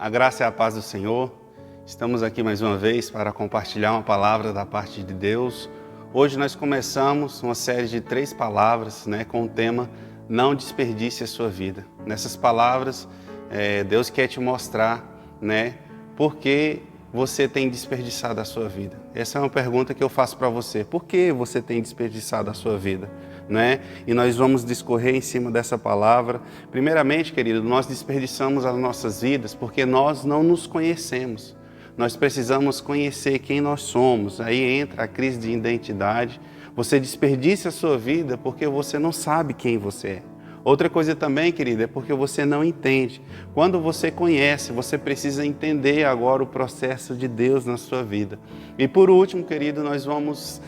A graça e a paz do Senhor. Estamos aqui mais uma vez para compartilhar uma palavra da parte de Deus. Hoje nós começamos uma série de 3 palavras, com o tema Não Desperdice a Sua Vida. Nessas palavras, Deus quer te mostrar, por que você tem desperdiçado a sua vida. Essa é uma pergunta que eu faço para você. Por que você tem desperdiçado a sua vida? E nós vamos discorrer em cima dessa palavra. Primeiramente, querido, nós desperdiçamos as nossas vidas porque nós não nos conhecemos. Nós precisamos conhecer quem nós somos. Aí entra a crise de identidade. Você desperdiça a sua vida porque você não sabe quem você é. Outra coisa também, querida, é porque você não entende. Quando você conhece, você precisa entender agora o processo de Deus na sua vida. E por último, querido, nós vamos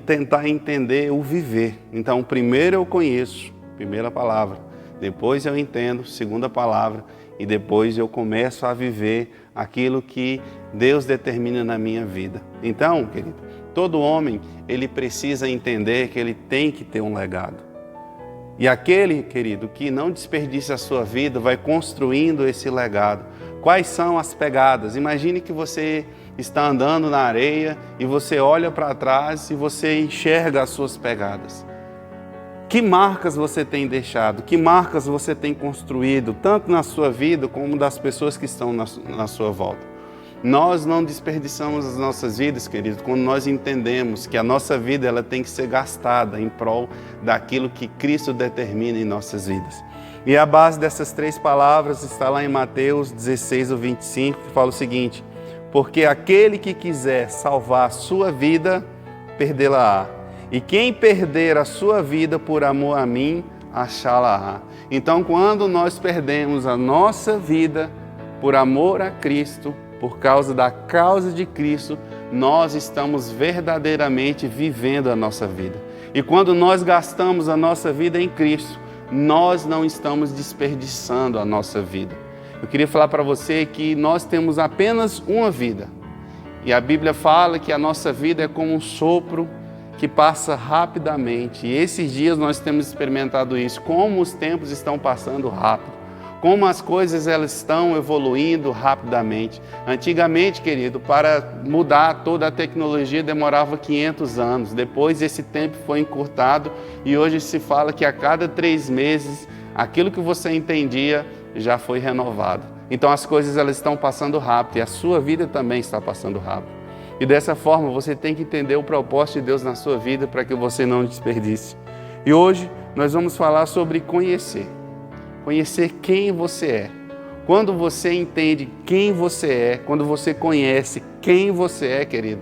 tentar entender o viver. Então, primeiro eu conheço, primeira palavra. Depois eu entendo, segunda palavra. E depois eu começo a viver aquilo que Deus determina na minha vida. Então, querido, todo homem, ele precisa entender que ele tem que ter um legado. E aquele, querido, que não desperdiça a sua vida, vai construindo esse legado. Quais são as pegadas? Imagine que você está andando na areia e você olha para trás e você enxerga as suas pegadas. Que marcas você tem deixado? Que marcas você tem construído, tanto na sua vida como das pessoas que estão na sua volta? Nós não desperdiçamos as nossas vidas, queridos, quando nós entendemos que a nossa vida ela tem que ser gastada em prol daquilo que Cristo determina em nossas vidas. E a base dessas 3 palavras está lá em Mateus 16, 25, que fala o seguinte: porque aquele que quiser salvar a sua vida, perdê-la-á. E quem perder a sua vida por amor a mim, achá-la-á. Então, quando nós perdemos a nossa vida por amor a Cristo, por causa da causa de Cristo, nós estamos verdadeiramente vivendo a nossa vida. E quando nós gastamos a nossa vida em Cristo, nós não estamos desperdiçando a nossa vida. Eu queria falar para você que nós temos apenas uma vida. E a Bíblia fala que a nossa vida é como um sopro que passa rapidamente. E esses dias nós temos experimentado isso, como os tempos estão passando rápido. Como as coisas elas estão evoluindo rapidamente. Antigamente, querido, para mudar toda a tecnologia demorava 500 anos. Depois esse tempo foi encurtado e hoje se fala que a cada 3 meses aquilo que você entendia já foi renovado. Então as coisas elas estão passando rápido e a sua vida também está passando rápido. E dessa forma você tem que entender o propósito de Deus na sua vida para que você não desperdice. E hoje nós vamos falar sobre conhecer. Conhecer quem você é. Quando você entende quem você é, quando você conhece quem você é, querido,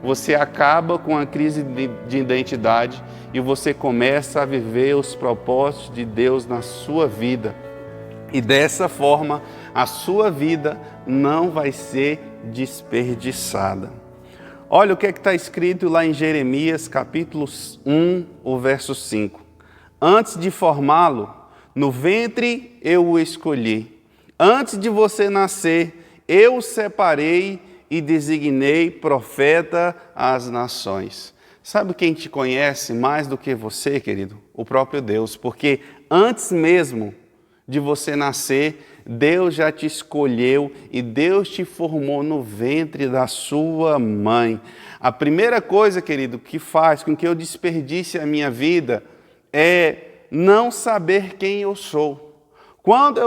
você acaba com a crise de identidade e você começa a viver os propósitos de Deus na sua vida. E dessa forma, a sua vida não vai ser desperdiçada. Olha o que está escrito lá em Jeremias, capítulo 1, o verso 5. Antes de formá-lo, no ventre eu o escolhi. Antes de você nascer, eu o separei e designei profeta às nações. Sabe quem te conhece mais do que você, querido? O próprio Deus. Porque antes mesmo de você nascer, Deus já te escolheu e Deus te formou no ventre da sua mãe. A primeira coisa, querido, que faz com que eu desperdice a minha vida é não saber quem eu sou. Quando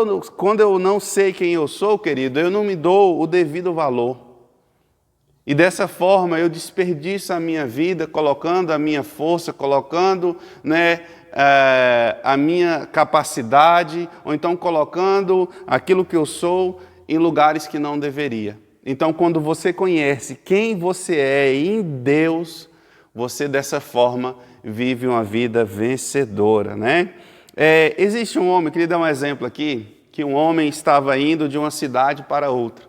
eu não sei quem eu sou, querido, eu não me dou o devido valor. E dessa forma eu desperdiço a minha vida, colocando a minha força, colocando a minha capacidade, ou então colocando aquilo que eu sou em lugares que não deveria. Então, quando você conhece quem você é em Deus, você dessa forma vive uma vida vencedora, Existe um homem, queria dar um exemplo aqui, que um homem estava indo de uma cidade para outra.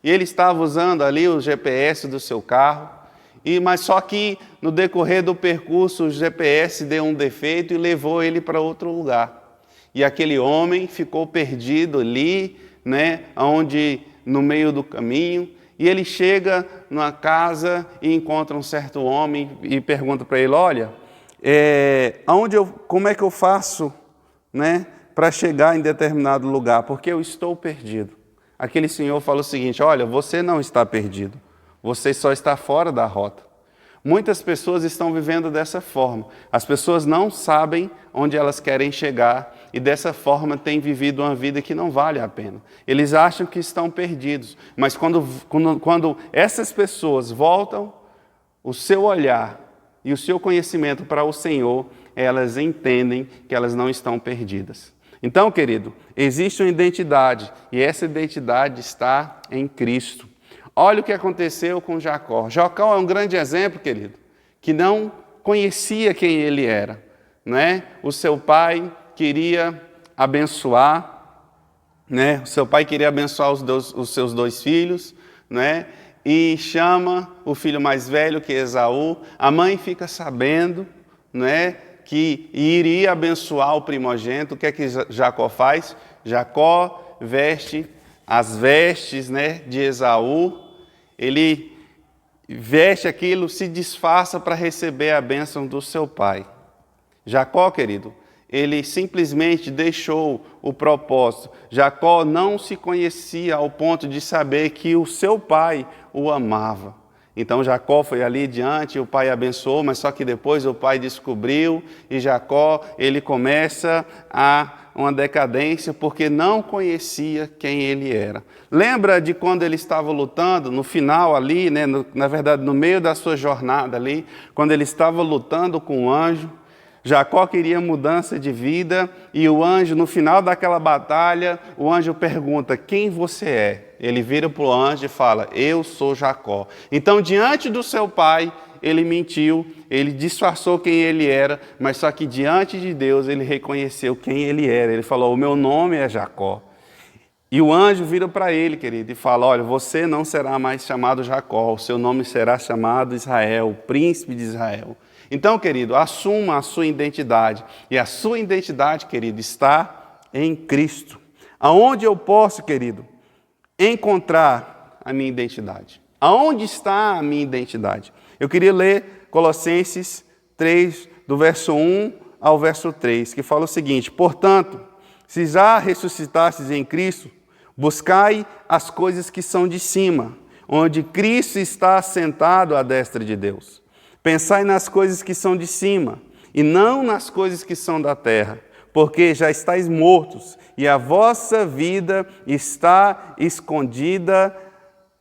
E ele estava usando ali o GPS do seu carro, mas só que no decorrer do percurso o GPS deu um defeito e levou ele para outro lugar. E aquele homem ficou perdido ali, no meio do caminho, e ele chega numa casa e encontra um certo homem e pergunta para ele: olha, como é que eu faço para chegar em determinado lugar? Porque eu estou perdido. aquele senhor fala o seguinte: olha, você não está perdido, você só está fora da rota. Muitas pessoas estão vivendo dessa forma. As pessoas não sabem onde elas querem chegar e dessa forma têm vivido uma vida que não vale a pena. Eles acham que estão perdidos, mas quando essas pessoas voltam o seu olhar e o seu conhecimento para o Senhor, elas entendem que elas não estão perdidas. Então, querido, existe uma identidade e essa identidade está em Cristo. Olha o que aconteceu com Jacó. Jacó é um grande exemplo, querido, que não conhecia quem ele era, né? O seu pai queria abençoar, né? O seu pai queria abençoar os seus 2 filhos, né? E chama o filho mais velho, que é Esaú. A mãe fica sabendo, né, que iria abençoar o primogênito. O que é que Jacó faz? Jacó veste as vestes, né, de Esaú. Ele veste aquilo, se disfarça para receber a bênção do seu pai. Jacó, querido, ele simplesmente deixou o propósito. Jacó não se conhecia ao ponto de saber que o seu pai o amava. Então Jacó foi ali diante, o pai abençoou, mas só que depois o pai descobriu e Jacó, ele começa uma decadência porque não conhecia quem ele era. Lembra de quando ele estava lutando, no final ali, né, na verdade no meio da sua jornada ali, quando ele estava lutando com o anjo? Jacó queria mudança de vida e o anjo, no final daquela batalha, o anjo pergunta: quem você é? Ele vira para o anjo e fala: eu sou Jacó. Então, diante do seu pai, ele mentiu, ele disfarçou quem ele era, mas só que diante de Deus ele reconheceu quem ele era. Ele falou: o meu nome é Jacó. E o anjo vira para ele, querido, e fala: olha, você não será mais chamado Jacó, o seu nome será chamado Israel, o príncipe de Israel. Então, querido, assuma a sua identidade. E a sua identidade, querido, está em Cristo. Aonde eu posso, querido, encontrar a minha identidade? Aonde está a minha identidade? Eu queria ler Colossenses 3, do verso 1 ao verso 3, que fala o seguinte: portanto, se já ressuscitastes em Cristo, buscai as coisas que são de cima, onde Cristo está assentado à destra de Deus. Pensai nas coisas que são de cima, e não nas coisas que são da terra, porque já estáis mortos, e a vossa vida está escondida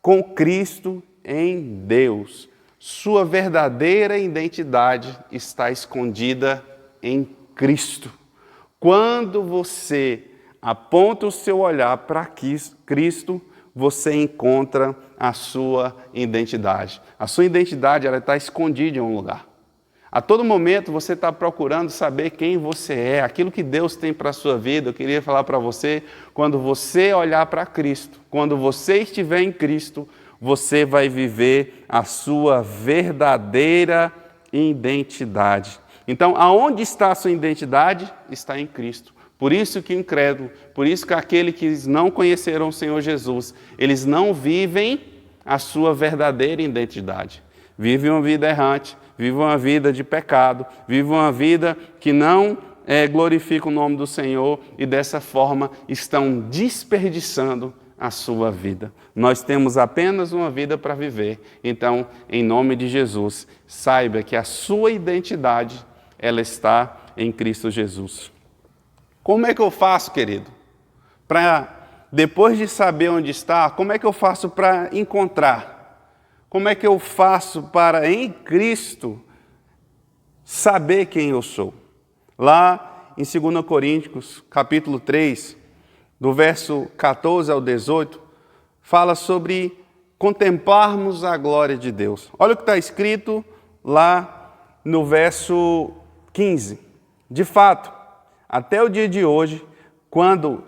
com Cristo em Deus. Sua verdadeira identidade está escondida em Cristo. Quando você aponta o seu olhar para Cristo, você encontra a sua identidade. A sua identidade ela está escondida em um lugar. A todo momento você está procurando saber quem você é, aquilo que Deus tem para a sua vida. Eu queria falar para você, quando você olhar para Cristo, quando você estiver em Cristo, você vai viver a sua verdadeira identidade. Então, aonde está a sua identidade? Está em Cristo. Por isso que o incrédulo, por isso que aquele que não conheceram o Senhor Jesus, eles não vivem a sua verdadeira identidade. Vivem uma vida errante, vivem uma vida de pecado, vivem uma vida que não glorifica o nome do Senhor e dessa forma estão desperdiçando a sua vida. Nós temos apenas uma vida para viver. Então, em nome de Jesus, saiba que a sua identidade, ela está em Cristo Jesus. Como é que eu faço, querido? Depois de saber onde está, como é que eu faço para encontrar? Como é que eu faço para, em Cristo, saber quem eu sou? Lá em 2 Coríntios, capítulo 3, do verso 14 ao 18, fala sobre contemplarmos a glória de Deus. Olha o que está escrito lá no verso 15. De fato, até o dia de hoje, quando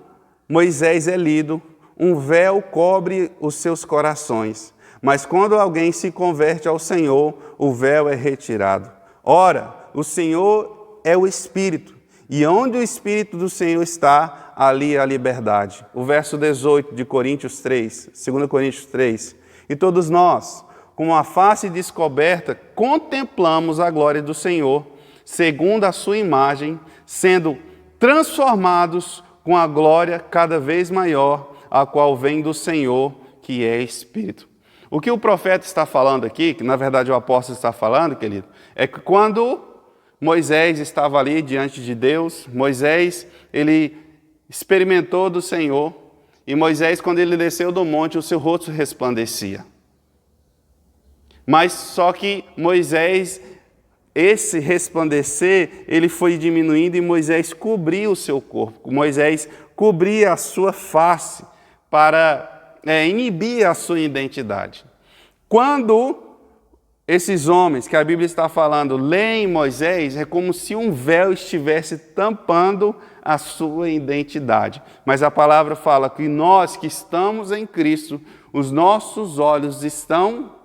Moisés é lido, um véu cobre os seus corações. Mas quando alguém se converte ao Senhor, o véu é retirado. Ora, o Senhor é o Espírito, e onde o Espírito do Senhor está, ali a liberdade. O verso 18 de Coríntios 3, 2 Coríntios 3. E todos nós, com a face descoberta, contemplamos a glória do Senhor, segundo a sua imagem, sendo transformados com a glória cada vez maior, a qual vem do Senhor, que é Espírito. O que o profeta está falando aqui, que na verdade o apóstolo está falando, querido, é que quando Moisés estava ali diante de Deus, Moisés, ele experimentou do Senhor, e Moisés, quando ele desceu do monte, o seu rosto resplandecia. Mas só que Moisés, esse resplandecer, ele foi diminuindo e Moisés cobria o seu corpo. Moisés cobria a sua face para inibir a sua identidade. Quando esses homens que a Bíblia está falando leem Moisés, é como se um véu estivesse tampando a sua identidade. Mas a palavra fala que nós que estamos em Cristo, os nossos olhos estão,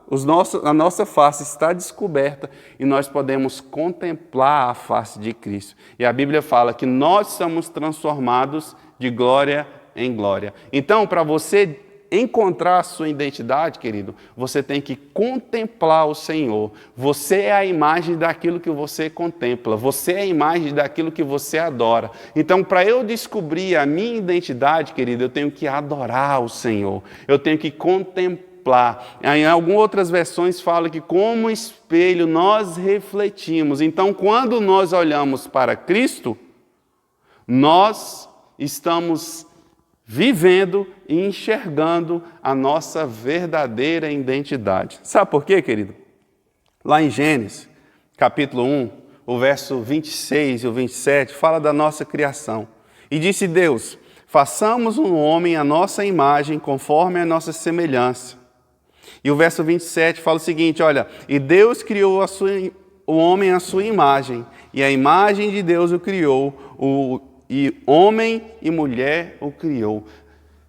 a nossa face está descoberta e nós podemos contemplar a face de Cristo. E a Bíblia fala que nós somos transformados de glória em glória. Então, para você encontrar a sua identidade, querido, você tem que contemplar o Senhor. Você é a imagem daquilo que você contempla. Você é a imagem daquilo que você adora. Então, para eu descobrir a minha identidade, querido, eu tenho que adorar o Senhor. Eu tenho que contemplar. Em algumas outras versões fala que como espelho nós refletimos. Então, quando nós olhamos para Cristo, nós estamos vivendo e enxergando a nossa verdadeira identidade. Sabe por quê, querido? Lá em Gênesis, capítulo 1, o verso 26 e o 27, fala da nossa criação. E disse Deus, façamos um homem à nossa imagem, conforme a nossa semelhança. E o verso 27 fala o seguinte, olha, e Deus criou o homem à sua imagem, e a imagem de Deus o criou, e homem e mulher o criou.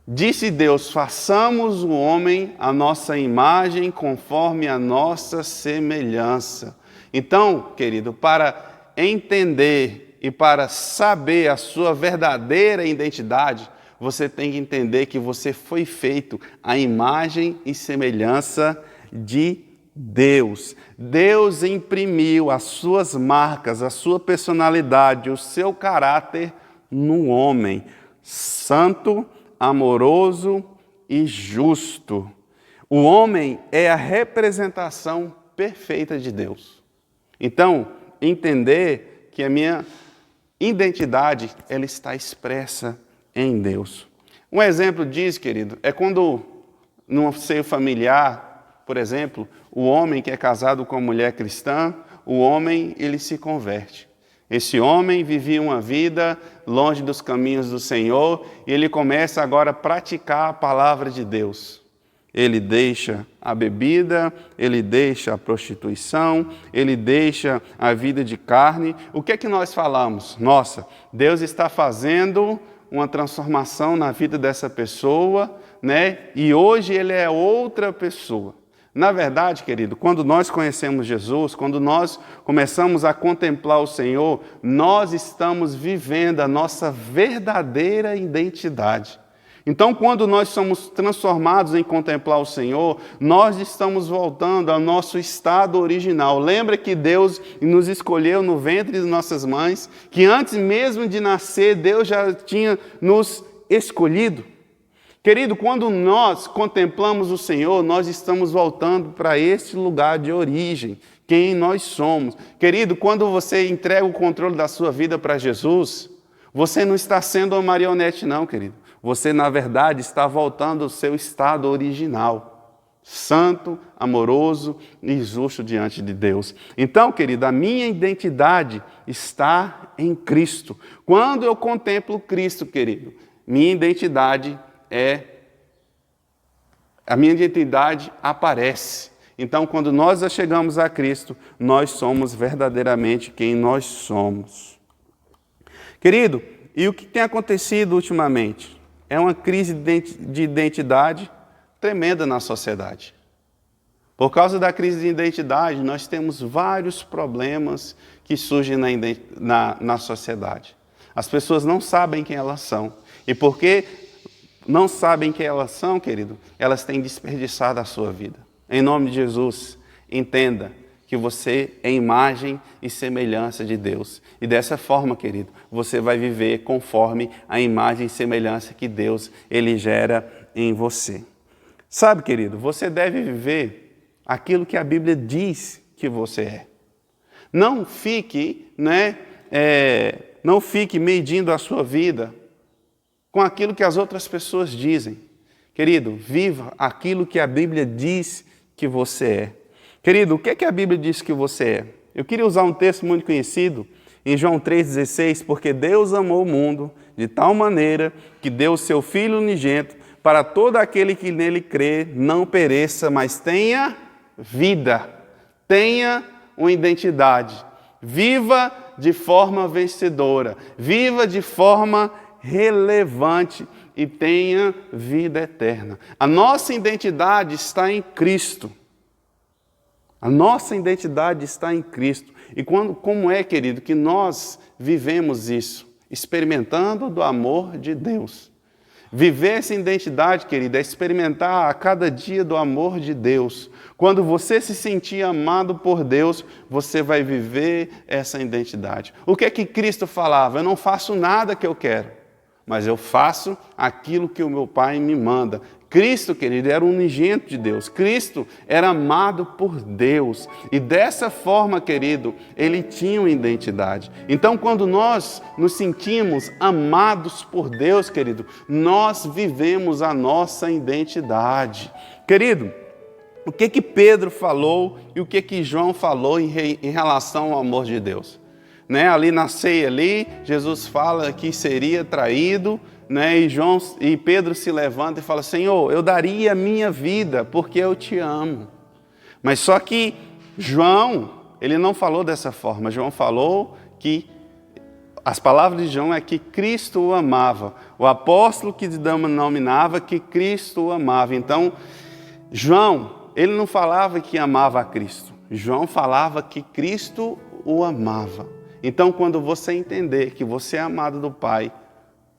Disse Deus, façamos o homem à nossa imagem, conforme a nossa semelhança. Então, querido, para entender e para saber a sua verdadeira identidade, você tem que entender que você foi feito à imagem e semelhança de Deus. Deus imprimiu as suas marcas, a sua personalidade, o seu caráter no homem, santo, amoroso e justo. O homem é a representação perfeita de Deus. Então, entender que a minha identidade, ela está expressa em Deus. Um exemplo disso, querido, é quando num seio familiar, por exemplo, o homem que é casado com a mulher cristã, o homem, ele se converte. Esse homem vivia uma vida longe dos caminhos do Senhor e ele começa agora a praticar a palavra de Deus. Ele deixa a bebida, ele deixa a prostituição, ele deixa a vida de carne. O que é que nós falamos? Nossa, Deus está fazendo uma transformação na vida dessa pessoa, né? E hoje ele é outra pessoa. Na verdade, querido, quando nós conhecemos Jesus, quando nós começamos a contemplar o Senhor, nós estamos vivendo a nossa verdadeira identidade. Então, quando nós somos transformados em contemplar o Senhor, nós estamos voltando ao nosso estado original. Lembra que Deus nos escolheu no ventre de nossas mães, que antes mesmo de nascer, Deus já tinha nos escolhido? Querido, quando nós contemplamos o Senhor, nós estamos voltando para esse lugar de origem, quem nós somos. Querido, quando você entrega o controle da sua vida para Jesus, você não está sendo uma marionete não, querido. Você, na verdade, está voltando ao seu estado original, santo, amoroso e justo diante de Deus. Então, querido, a minha identidade está em Cristo. Quando eu contemplo Cristo, querido, minha identidade aparece. Então, quando nós chegamos a Cristo, nós somos verdadeiramente quem nós somos. Querido, e o que tem acontecido ultimamente? É uma crise de identidade tremenda na sociedade. Por causa da crise de identidade, nós temos vários problemas que surgem na sociedade. As pessoas não sabem quem elas são. E porque não sabem quem elas são, querido, elas têm desperdiçado a sua vida. Em nome de Jesus, entenda que você é imagem e semelhança de Deus. E dessa forma, querido, você vai viver conforme a imagem e semelhança que Deus, Ele gera em você. Sabe, querido, você deve viver aquilo que a Bíblia diz que você é. Não fique, não fique medindo a sua vida com aquilo que as outras pessoas dizem. Querido, viva aquilo que a Bíblia diz que você é. Querido, o que é que a Bíblia diz que você é? Eu queria usar um texto muito conhecido em João 3,16, porque Deus amou o mundo de tal maneira que deu o seu Filho unigênito para todo aquele que nele crê não pereça, mas tenha vida, tenha uma identidade. Viva de forma vencedora, viva de forma relevante e tenha vida eterna. A nossa identidade está em Cristo. A nossa identidade está em Cristo. E como é, querido, que nós vivemos isso? Experimentando do amor de Deus. Viver essa identidade, querido, é experimentar a cada dia do amor de Deus. Quando você se sentir amado por Deus, você vai viver essa identidade. O que é que Cristo falava? Eu não faço nada que eu quero, mas eu faço aquilo que o meu Pai me manda. Cristo, querido, era o unigênito de Deus. Cristo era amado por Deus. E dessa forma, querido, ele tinha uma identidade. Então, quando nós nos sentimos amados por Deus, querido, nós vivemos a nossa identidade. Querido, o que Pedro falou e o que João falou em relação ao amor de Deus? Ali na ceia, Jesus fala que seria traído, e Pedro se levanta e fala: Senhor, eu daria a minha vida porque eu te amo. Mas só que João, ele não falou dessa forma. João falou que, as palavras de João é que Cristo o amava. O apóstolo que denominava que Cristo o amava. Então, João, ele não falava que amava a Cristo. João falava que Cristo o amava. Então, quando você entender que você é amado do Pai,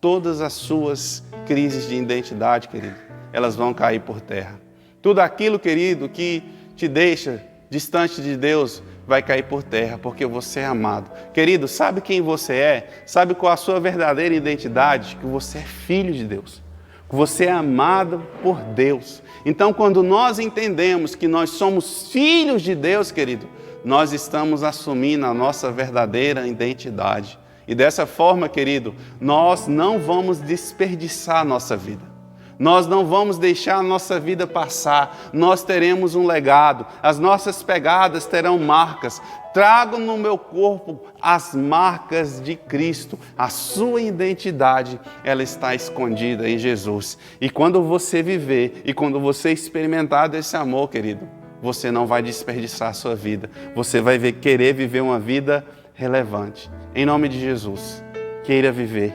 todas as suas crises de identidade, querido, elas vão cair por terra. Tudo aquilo, querido, que te deixa distante de Deus, vai cair por terra, porque você é amado. Querido, sabe quem você é? Sabe qual a sua verdadeira identidade? Que você é filho de Deus. Que você é amado por Deus. Então, quando nós entendemos que nós somos filhos de Deus, querido, nós estamos assumindo a nossa verdadeira identidade. E dessa forma, querido, nós não vamos desperdiçar a nossa vida. Nós não vamos deixar a nossa vida passar. Nós teremos um legado. As nossas pegadas terão marcas. Trago no meu corpo as marcas de Cristo. A sua identidade, ela está escondida em Jesus. E quando você viver e quando você experimentar desse amor, querido, você não vai desperdiçar a sua vida. Você vai querer viver uma vida relevante. Em nome de Jesus, queira viver,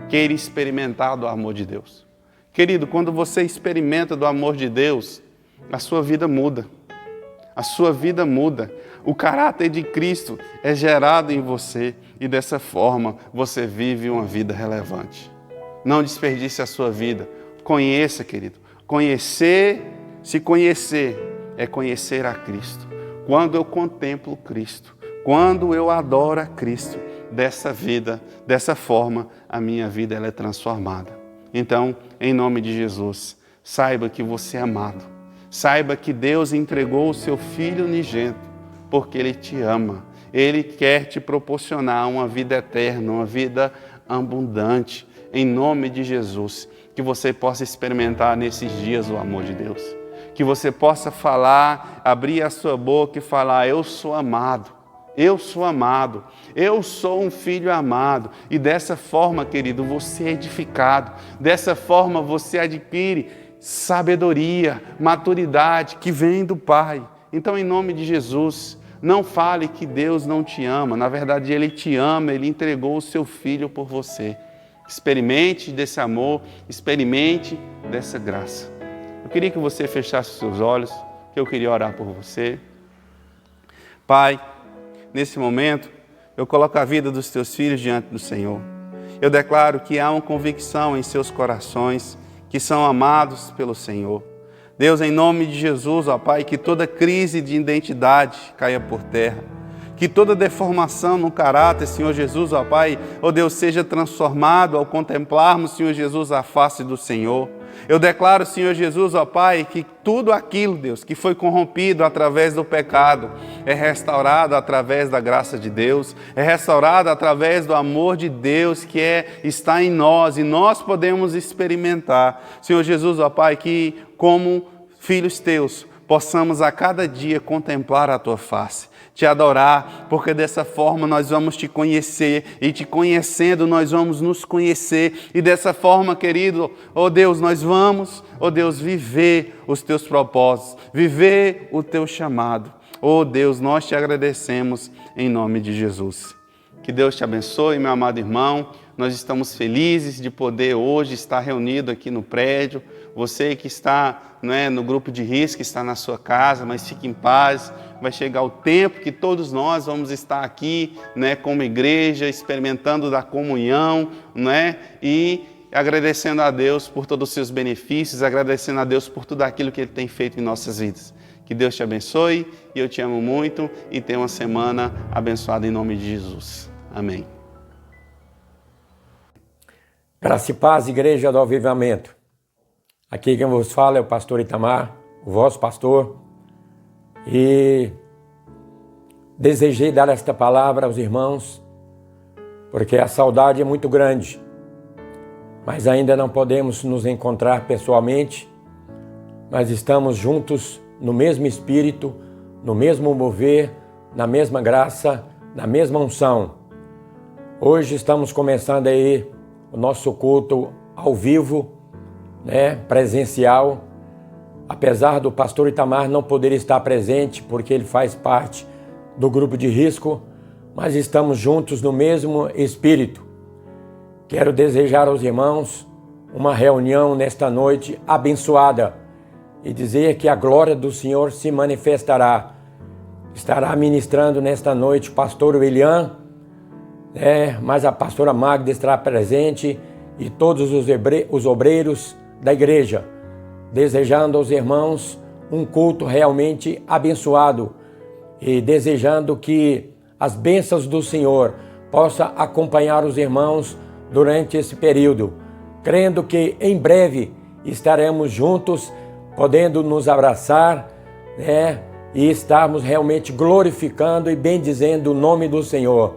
queira experimentar do amor de Deus. Querido, quando você experimenta do amor de Deus, a sua vida muda. A sua vida muda. O caráter de Cristo é gerado em você e dessa forma você vive uma vida relevante. Não desperdice a sua vida. Conheça, querido. Se conhecer é conhecer a Cristo. Quando eu contemplo Cristo, quando eu adoro a Cristo, dessa forma, a minha vida ela é transformada. Então, em nome de Jesus, saiba que você é amado. Saiba que Deus entregou o seu Filho unigênito, porque Ele te ama. Ele quer te proporcionar uma vida eterna, uma vida abundante. Em nome de Jesus, que você possa experimentar nesses dias o amor de Deus. Que você possa falar, abrir a sua boca e falar: eu sou amado. Eu sou amado, eu sou um filho amado. E dessa forma, querido, você é edificado. Dessa forma você adquire sabedoria, maturidade que vem do Pai. Então, em nome de Jesus, não fale que Deus não te ama. Na verdade, Ele te ama, Ele entregou o seu Filho por você. Experimente desse amor, experimente dessa graça. Eu queria que você fechasse os seus olhos, que eu queria orar por você. Pai, nesse momento, eu coloco a vida dos teus filhos diante do Senhor. Eu declaro que há uma convicção em seus corações que são amados pelo Senhor. Deus, em nome de Jesus, ó Pai, que toda crise de identidade caia por terra. Que toda deformação no caráter, Senhor Jesus, ó Pai, ó Deus, seja transformado ao contemplarmos, Senhor Jesus, a face do Senhor. Eu declaro, Senhor Jesus, ó Pai, que tudo aquilo, Deus, que foi corrompido através do pecado, é restaurado através da graça de Deus, é restaurado através do amor de Deus que está em nós e nós podemos experimentar. Senhor Jesus, ó Pai, que como filhos teus, possamos a cada dia contemplar a tua face, te adorar, porque dessa forma nós vamos te conhecer e te conhecendo nós vamos nos conhecer e dessa forma, querido, ó Deus, nós vamos, ó Deus, viver os teus propósitos, viver o teu chamado. Ó Deus, nós te agradecemos em nome de Jesus. Que Deus te abençoe, meu amado irmão. Nós estamos felizes de poder hoje estar reunido aqui no prédio. Você que está no grupo de risco, está na sua casa, mas fique em paz. Vai chegar o tempo que todos nós vamos estar aqui como igreja, experimentando da comunhão e agradecendo a Deus por todos os seus benefícios, agradecendo a Deus por tudo aquilo que Ele tem feito em nossas vidas. Que Deus te abençoe e eu te amo muito e tenha uma semana abençoada em nome de Jesus. Amém. Graça e paz, Igreja do Avivamento. Aqui quem vos fala é o pastor Itamar, o vosso pastor. E desejei dar esta palavra aos irmãos, porque a saudade é muito grande, mas ainda não podemos nos encontrar pessoalmente, mas estamos juntos no mesmo espírito, no mesmo mover, na mesma graça, na mesma unção. Hoje estamos começando aí o nosso culto ao vivo, presencial, apesar do pastor Itamar não poder estar presente, porque ele faz parte do grupo de risco, mas estamos juntos no mesmo espírito. Quero desejar aos irmãos uma reunião nesta noite abençoada e dizer que a glória do Senhor se manifestará. Estará ministrando nesta noite o pastor William, mas a pastora Magda estará presente e todos os obreiros da igreja, desejando aos irmãos um culto realmente abençoado e desejando que as bênçãos do Senhor possam acompanhar os irmãos durante esse período, crendo que em breve estaremos juntos, podendo nos abraçar, e estarmos realmente glorificando e bendizendo o nome do Senhor.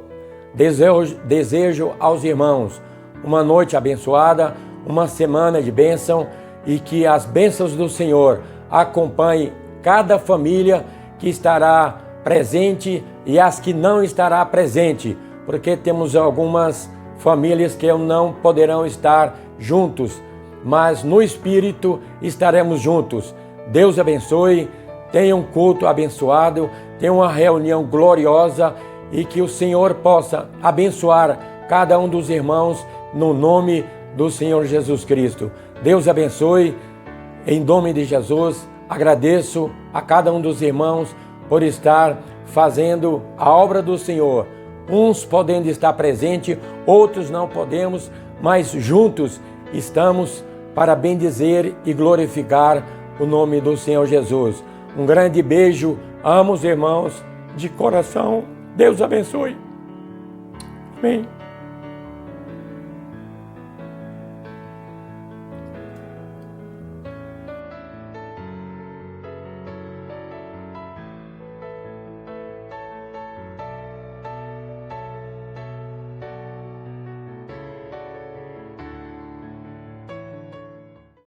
Desejo aos irmãos uma noite abençoada, uma semana de bênção e que as bênçãos do Senhor acompanhem cada família que estará presente e as que não estará presente, porque temos algumas famílias que não poderão estar juntos, mas no Espírito estaremos juntos. Deus abençoe, tenha um culto abençoado, tenha uma reunião gloriosa e que o Senhor possa abençoar cada um dos irmãos no nome do Senhor Jesus Cristo. Deus abençoe, em nome de Jesus. Agradeço a cada um dos irmãos por estar fazendo a obra do Senhor. Uns podendo estar presentes, outros não podemos, mas juntos estamos para bendizer e glorificar o nome do Senhor Jesus. Um grande beijo, amo os irmãos de coração. Deus abençoe. Amém.